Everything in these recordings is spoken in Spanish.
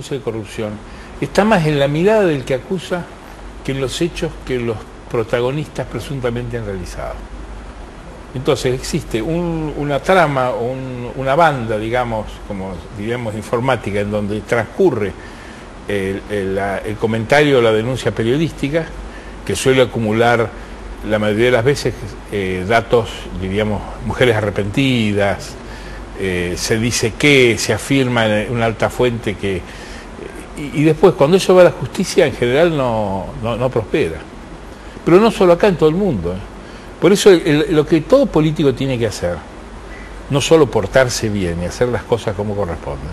denuncia de corrupción está más en la mirada del que acusa que en los hechos que los protagonistas presuntamente han realizado. Entonces existe una trama, una banda, digamos, como diríamos informática, en donde transcurre el comentario o la denuncia periodística, que suele acumular la mayoría de las veces datos, diríamos, mujeres arrepentidas, se dice que, se afirma en una alta fuente que... Y después, cuando eso va a la justicia, en general no prospera. Pero no solo acá, en todo el mundo. Por eso lo que todo político tiene que hacer, no solo portarse bien y hacer las cosas como corresponden,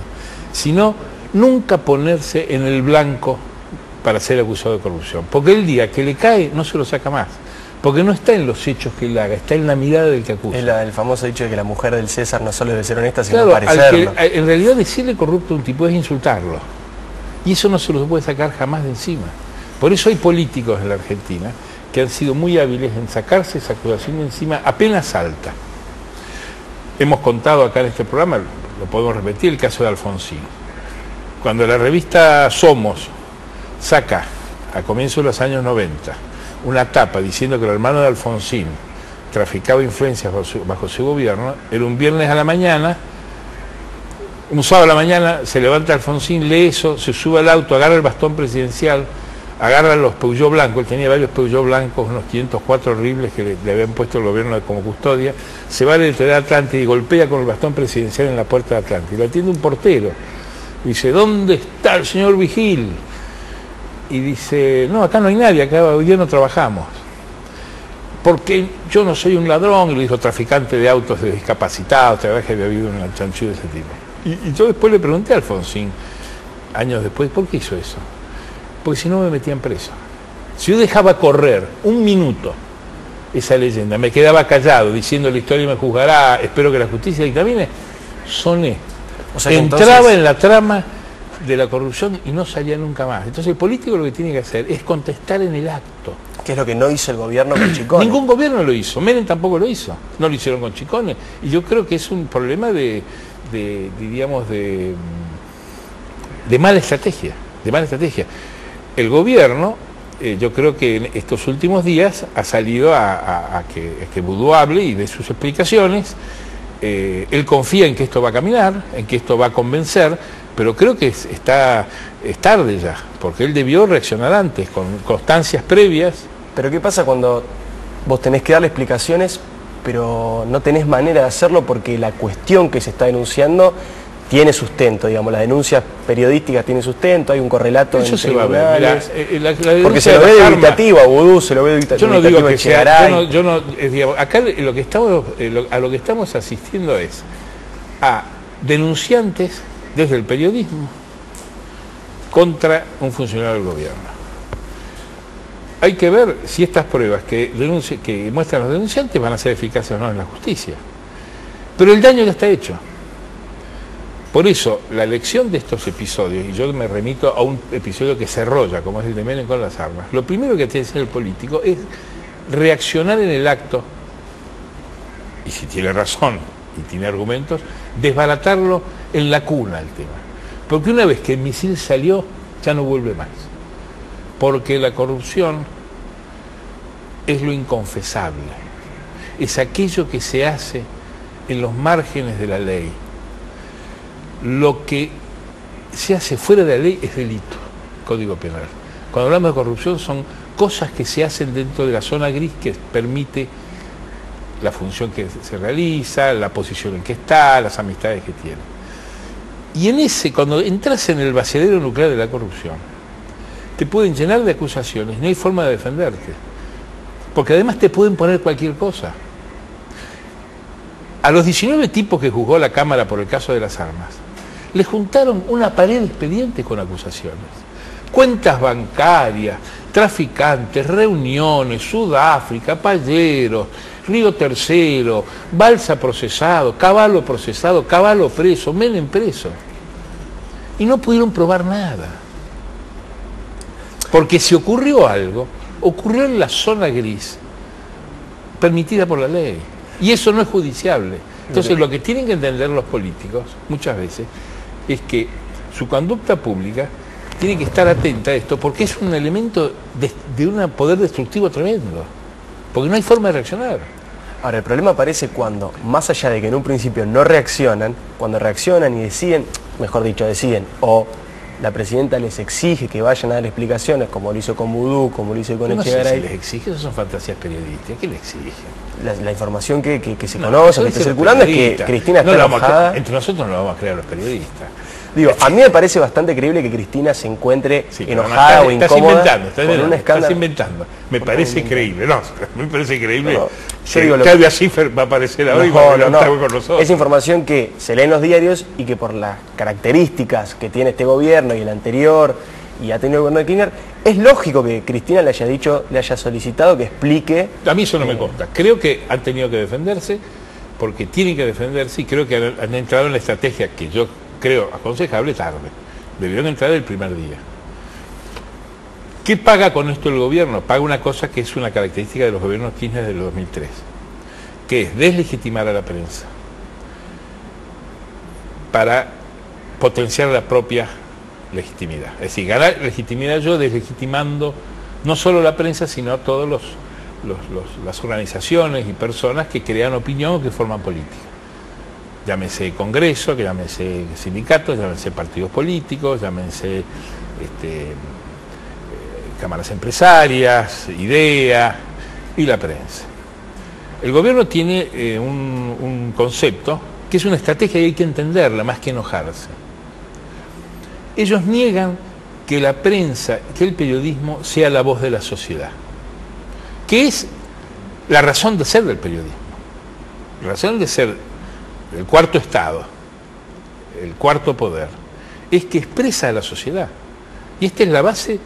sino nunca ponerse en el blanco para ser acusado de corrupción. Porque el día que le cae, no se lo saca más. Porque no está en los hechos que él haga, está en la mirada del que acusa. Es el famoso dicho de que la mujer del César no solo debe ser honesta, sino claro, parecerlo. En realidad decirle corrupto a un tipo es insultarlo. Y eso no se lo puede sacar jamás de encima. Por eso hay políticos en la Argentina que han sido muy hábiles en sacarse esa acusación de encima apenas salta. Hemos contado acá en este programa, lo podemos repetir, el caso de Alfonsín. Cuando la revista Somos saca, a comienzos de los años 90, una tapa diciendo que el hermano de Alfonsín traficaba influencias bajo su gobierno, era un viernes a la mañana, un sábado a la mañana, se levanta Alfonsín, lee eso, se sube al auto, agarra el bastón presidencial, agarra los Peugeot blancos, él tenía varios Peugeot blancos, unos 504 horribles que le habían puesto el gobierno como custodia, se va a la Editorial Atlántida y golpea con el bastón presidencial en la puerta de Atlántida. Y lo atiende un portero. Dice, ¿dónde está el señor Vigil? Y dice, no, acá no hay nadie, acá hoy día no trabajamos. Porque yo no soy un ladrón, y le dijo traficante de autos de discapacitados, te verdad que había habido una chanchullo de ese tipo. Y yo después le pregunté a Alfonsín, años después, ¿por qué hizo eso? Porque si no me metían preso. Si yo dejaba correr un minuto esa leyenda, me quedaba callado diciendo la historia me juzgará, espero que la justicia dictamine, soné. O sea, entraba entonces en la trama de la corrupción y no salía nunca más. Entonces el político lo que tiene que hacer es contestar en el acto. ¿Qué es lo que no hizo el gobierno con Chicone? Ningún gobierno lo hizo, Menem tampoco lo hizo, no lo hicieron con Chicone. Y yo creo que es un problema diríamos, de mala estrategia, El gobierno, yo creo que en estos últimos días ha salido a que Boudou hable y dé sus explicaciones. Él confía en que esto va a caminar, en que esto va a convencer, pero creo que es tarde ya, porque él debió reaccionar antes, con constancias previas. Pero ¿qué pasa cuando vos tenés que darle explicaciones, pero no tenés manera de hacerlo porque la cuestión que se está denunciando tiene sustento, digamos, las denuncias periodísticas tienen sustento, hay un correlato en tribunales? Porque se lo ve dubitativo a Boudou, se lo ve dubitativo. Yo no digo que sea, digamos, acá a lo que estamos asistiendo es a denunciantes desde el periodismo contra un funcionario del gobierno. Hay que ver si estas pruebas que muestran los denunciantes van a ser eficaces o no en la justicia. Pero el daño ya está hecho. Por eso, la elección de estos episodios, y yo me remito a un episodio que se enrolla, como es el de Menem con las armas, lo primero que tiene que hacer el político es reaccionar en el acto, y si tiene razón y tiene argumentos, desbaratarlo en la cuna el tema. Porque una vez que el misil salió, ya no vuelve más. Porque la corrupción es lo inconfesable, es aquello que se hace en los márgenes de la ley. Lo que se hace fuera de la ley es delito, Código Penal. Cuando hablamos de corrupción son cosas que se hacen dentro de la zona gris que permite la función que se realiza, la posición en que está, las amistades que tiene. Y cuando entras en el vaciadero nuclear de la corrupción, te pueden llenar de acusaciones, no hay forma de defenderte. Porque además te pueden poner cualquier cosa. A los 19 tipos que juzgó la Cámara por el caso de las armas, le juntaron una pared de expedientes con acusaciones. Cuentas bancarias, traficantes, reuniones, Sudáfrica, Palleros, Río Tercero, Balsa procesado, Cavallo preso, Menem preso. Y no pudieron probar nada. Porque si ocurrió algo, ocurrió en la zona gris, permitida por la ley. Y eso no es judiciable. Entonces lo que tienen que entender los políticos, muchas veces, es que su conducta pública tiene que estar atenta a esto, porque es un elemento de un poder destructivo tremendo, porque no hay forma de reaccionar. Ahora, el problema aparece cuando, más allá de que en un principio no reaccionan, cuando reaccionan y deciden, mejor dicho, deciden, o la presidenta les exige que vayan a dar explicaciones, como lo hizo con Vudú, como lo hizo con Echegaray. No sé si les exige, eso son fantasías periodísticas. ¿Qué le exigen? La información que se conoce, que está circulando, es que Cristina está enojada. Entre nosotros no lo vamos a creer a los periodistas. Digo, a mí me parece bastante creíble que Cristina se encuentre enojada o incómoda con un escándalo. Estás inventando. Me parece creíble. No, me parece creíble. Yo digo, Claudia Schiffer va a aparecer ahora y va a estar con nosotros. Es información que se lee en los diarios y que por las características que tiene este gobierno y el anterior, y ha tenido el gobierno de Kirchner, es lógico que Cristina le haya solicitado que explique. A mí eso no me consta. Creo que han tenido que defenderse, porque tienen que defenderse, y creo que han entrado en la estrategia que yo creo aconsejable tarde. Debieron entrar el primer día. ¿Qué paga con esto el gobierno? Paga una cosa que es una característica de los gobiernos Kirchner del 2003, que es deslegitimar a la prensa para potenciar la propia legitimidad. Es decir, ganar legitimidad yo deslegitimando no solo la prensa, sino a todas las organizaciones y personas que crean opinión o que forman política. Llámese Congreso, que llámese sindicatos, llámese partidos políticos, llámese cámaras empresarias, IDEA y la prensa. El gobierno tiene un concepto que es una estrategia y hay que entenderla más que enojarse. Ellos niegan que la prensa, que el periodismo sea la voz de la sociedad, que es la razón de ser del periodismo. La razón de ser del cuarto Estado, el cuarto poder, es que expresa a la sociedad. Y esta es la base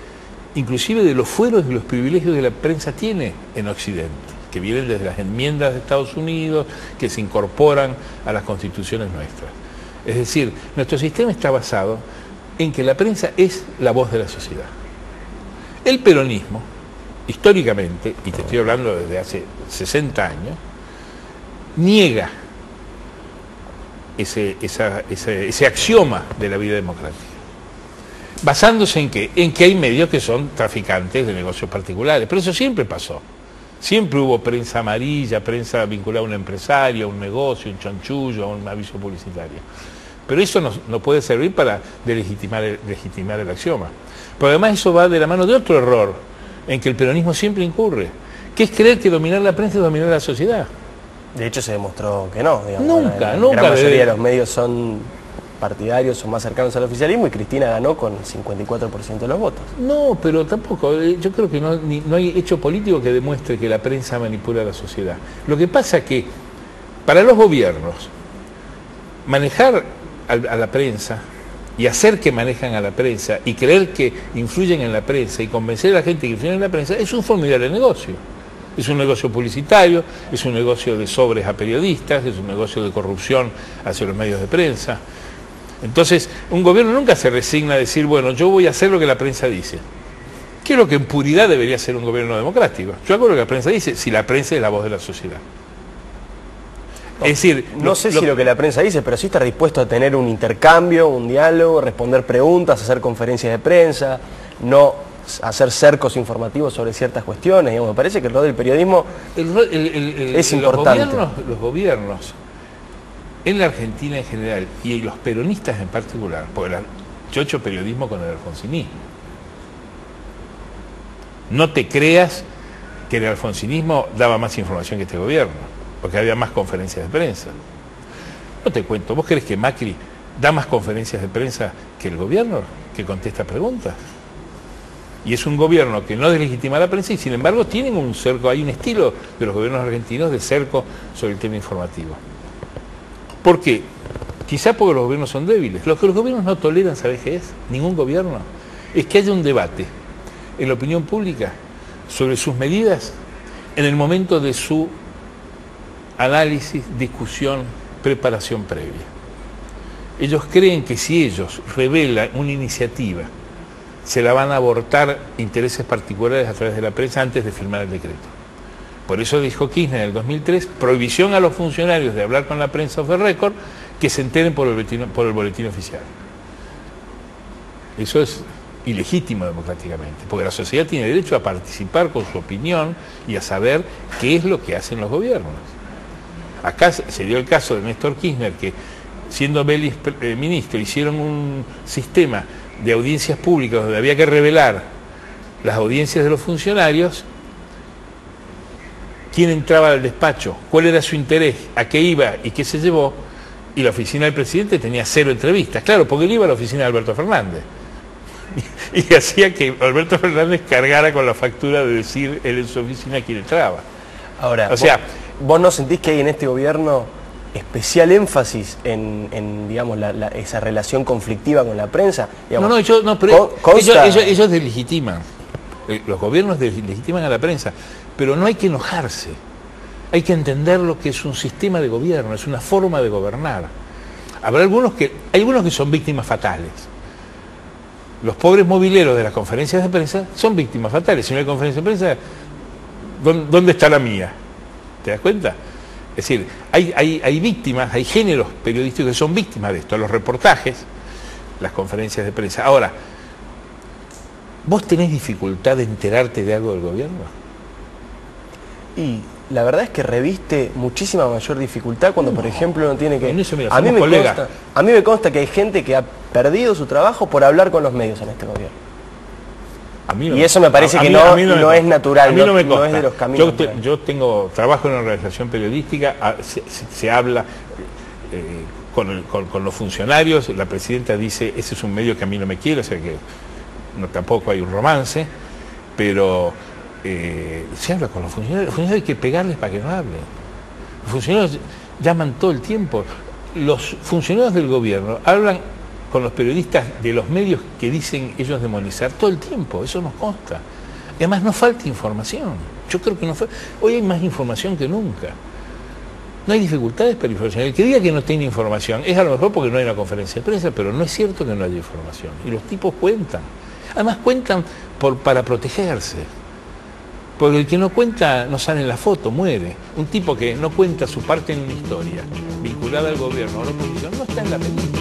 inclusive de los fueros y los privilegios que la prensa tiene en Occidente, que vienen desde las enmiendas de Estados Unidos, que se incorporan a las constituciones nuestras. Es decir, nuestro sistema está basado en que la prensa es la voz de la sociedad. El peronismo, históricamente, y te estoy hablando desde hace 60 años, niega ese axioma de la vida democrática. Basándose en qué? En que hay medios que son traficantes de negocios particulares. Pero eso siempre pasó. Siempre hubo prensa amarilla, prensa vinculada a un empresario, a un negocio, un chanchullo, a un aviso publicitario. Pero eso no puede servir para legitimar el axioma. Pero además eso va de la mano de otro error en que el peronismo siempre incurre, que es creer que dominar la prensa es dominar la sociedad. De hecho se demostró que no. Digamos, nunca. La gran mayoría de los medios son partidarios o más cercanos al oficialismo y Cristina ganó con 54% de los votos. No, pero tampoco, yo creo que no hay hecho político que demuestre que la prensa manipula a la sociedad. Lo que pasa es que para los gobiernos manejar a la prensa y hacer que manejan a la prensa y creer que influyen en la prensa y convencer a la gente que influyen en la prensa es un formidable negocio. Es un negocio publicitario, es un negocio de sobres a periodistas, es un negocio de corrupción hacia los medios de prensa. Entonces, un gobierno nunca se resigna a decir, bueno, yo voy a hacer lo que la prensa dice. ¿Qué es lo que en puridad debería ser un gobierno democrático? Yo hago lo que la prensa dice, si la prensa es la voz de la sociedad. No, es decir, no sé si lo que la prensa dice, pero sí estar dispuesto a tener un intercambio, un diálogo, responder preguntas, hacer conferencias de prensa, no hacer cercos informativos sobre ciertas cuestiones. Digamos, me parece que el rol del periodismo es importante. Los gobiernos en la Argentina en general y los peronistas en particular, porque yo he hecho periodismo con el alfonsinismo. No te creas que el alfonsinismo daba más información que este gobierno, porque había más conferencias de prensa. No te cuento, ¿vos crees que Macri da más conferencias de prensa que el gobierno, que contesta preguntas? Y es un gobierno que no deslegitima a la prensa y sin embargo tienen un cerco, hay un estilo de los gobiernos argentinos de cerco sobre el tema informativo. ¿Por qué? Quizá porque los gobiernos son débiles. Lo que los gobiernos no toleran, ¿sabes qué es? Ningún gobierno. Es que haya un debate en la opinión pública sobre sus medidas en el momento de su análisis, discusión, preparación previa. Ellos creen que si ellos revelan una iniciativa, se la van a abortar intereses particulares a través de la prensa antes de firmar el decreto. Por eso dijo Kirchner en el 2003, prohibición a los funcionarios de hablar con la prensa off the record, que se enteren por el boletín oficial. Eso es ilegítimo democráticamente, porque la sociedad tiene derecho a participar con su opinión y a saber qué es lo que hacen los gobiernos. Acá se dio el caso de Néstor Kirchner, que siendo Vélez ministro hicieron un sistema de audiencias públicas donde había que revelar las audiencias de los funcionarios, quién entraba al despacho, cuál era su interés, a qué iba y qué se llevó, y la oficina del presidente tenía 0 entrevistas. Claro, porque él iba a la oficina de Alberto Fernández. Y hacía que Alberto Fernández cargara con la factura de decir él en su oficina quién entraba. Ahora, o sea, ¿vos no sentís que hay en este gobierno especial énfasis en digamos, esa relación conflictiva con la prensa? Digamos, pero ellos deslegitiman. Los gobiernos deslegitiman a la prensa, pero no hay que enojarse. Hay que entender lo que es un sistema de gobierno, es una forma de gobernar. Hay algunos que son víctimas fatales. Los pobres mobileros de las conferencias de prensa son víctimas fatales. Si no hay conferencia de prensa, ¿dónde está la mía? ¿Te das cuenta? Es decir, hay víctimas, hay géneros periodísticos que son víctimas de esto, los reportajes, las conferencias de prensa. Ahora, ¿vos tenés dificultad de enterarte de algo del gobierno? Y la verdad es que reviste muchísima mayor dificultad cuando, por ejemplo, no tiene que... A mí me consta que hay gente que ha perdido su trabajo por hablar con los medios en este gobierno. Y eso me parece que no es natural, a mí no me consta. No es de los caminos. Yo trabajo en una organización periodística, se habla con los funcionarios, la presidenta dice, ese es un medio que a mí no me quiere, o sea que tampoco hay un romance, pero se habla con los funcionarios. Los funcionarios hay que pegarles para que no hablen. Los funcionarios llaman todo el tiempo. Los funcionarios del gobierno hablan con los periodistas de los medios que dicen ellos demonizar todo el tiempo, eso nos consta. Y además no falta información. Yo creo que hoy hay más información que nunca. No hay dificultades para información. El que diga que no tiene información es a lo mejor porque no hay una conferencia de prensa, pero no es cierto que no haya información. Y los tipos cuentan. Además cuentan para protegerse. Porque el que no cuenta no sale en la foto, muere. Un tipo que no cuenta su parte en una historia vinculada al gobierno o a la oposición no está en la película.